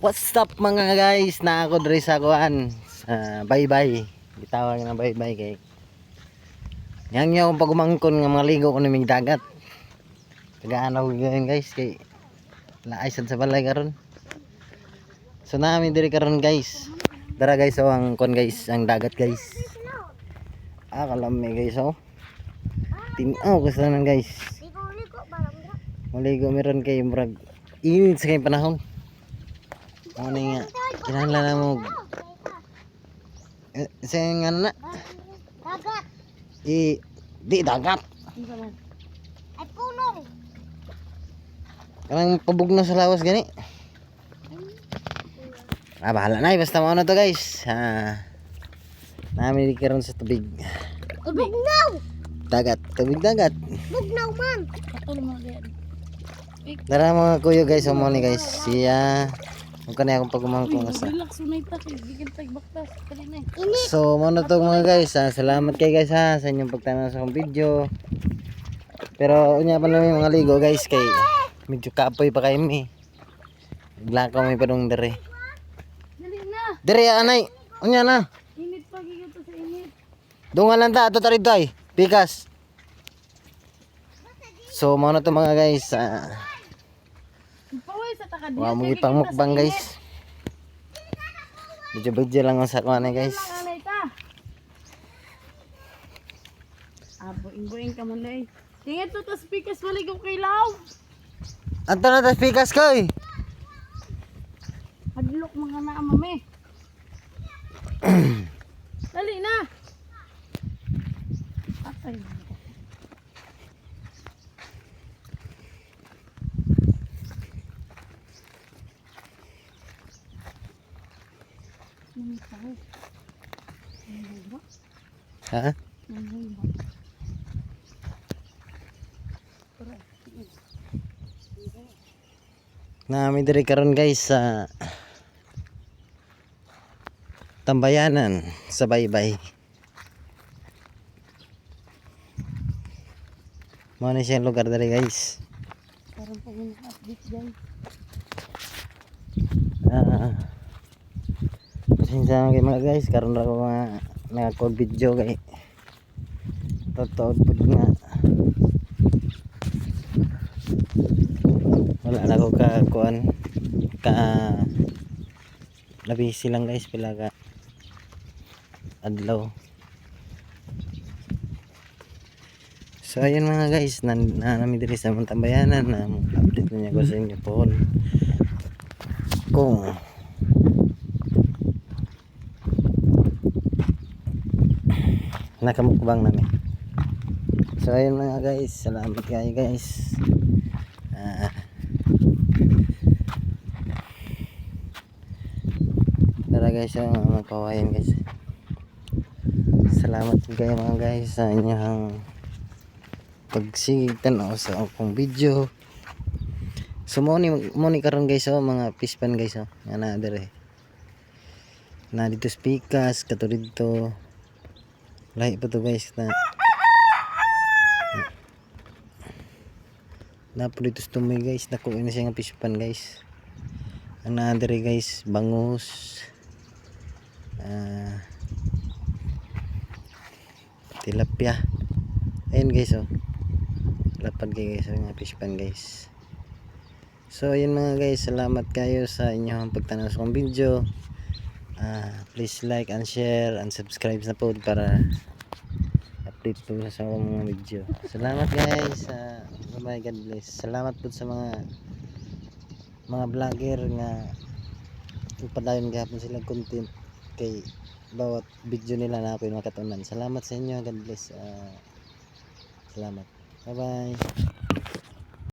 What's up mga guys? Na ako diri sa kuan. Bye-bye. Gitawag na bye-bye kay. Yang nyo akong pagumangkon nga maligo ko naming dagat. Tagaan ako ngayon guys kay laaysan sa balay karon. So namin diri karon guys. Dara guys oh ang kon guys, ang dagat guys. Kalami guys oh. Tinaw ko sa nan guys. Maligo meron kay murag init sa kay panahon. Ano nga, kinahanglan na mo nga na Dagat. di dagat Ay punong. kanang pabugno sa lawas gani. Bahala na basta mo na to guys. Namin di karon sa tubig Bugnaw. dagat, tubig dagat. Bugnaw man. Dara mga kuyo guys, mo ni guys siya kung kanay akong pagumangkong sa. Relax unay ta kay gigil tag baktas kali na. So mo na to mga guys, salamat kay guys sa inyong pagtanaw sa akong video. Pero unya pa namin mga ligo guys kay medyo kapoy pa kayo mi. Naglakaw may padung dere. Dali na. Dere anay, unya na. Init pa gigil to sa init. Dungan lang ta ato tarito ay. Pikas. So mo na to mga guys. Paway sa takad. Wa mo gipang mukbang guys. Medyo lang ang sa kuan guys. Anay ta. Buing ka man day. Tingit to tas pikas malig og kilaw. Ato na tas pikas koy. Hadlok mga naa mami. Dali na. Atay. Ha? Nami diri karon guys sa Tambayanan sa Baybay. Mo na siyang lugar diri guys. Karon pa yung update guys. Pasensya kay mga guys, karon ra ko mga naka-call video kay totoo pud nga wala na ko ka kuan ka labisi lang guys pila ka adlaw. So ayun mga guys, nami diri sa Tambayanan na update niya ko sa inyo po kung nakamukbang namin. So ayun mga guys, salamat kayo guys. Tara guys, mga kawayan guys. Salamat kayo mga guys sa inyong pagsigig tanaw sa akong video. So mo ni karon guys mga pispan guys nga na dire. Na dito spikas kato dito. Lahi pa to guys na po dito stumay guys, nakuha na siya ng pispan guys. Ang naandari guys, bangus, tilapia. Ayun guys lapad kayo guys mga pispan guys. So ayun mga guys, salamat kayo sa inyong pagtanaw sa akong video. Please like and share and subscribe na po para update po sa akong mga video. Salamat guys. Oh my God bless. Salamat po sa mga vlogger nga padayon gahapon sila content kay bawat video nila na ako yung makatunan. Salamat sa inyo. God bless. Salamat. Bye bye.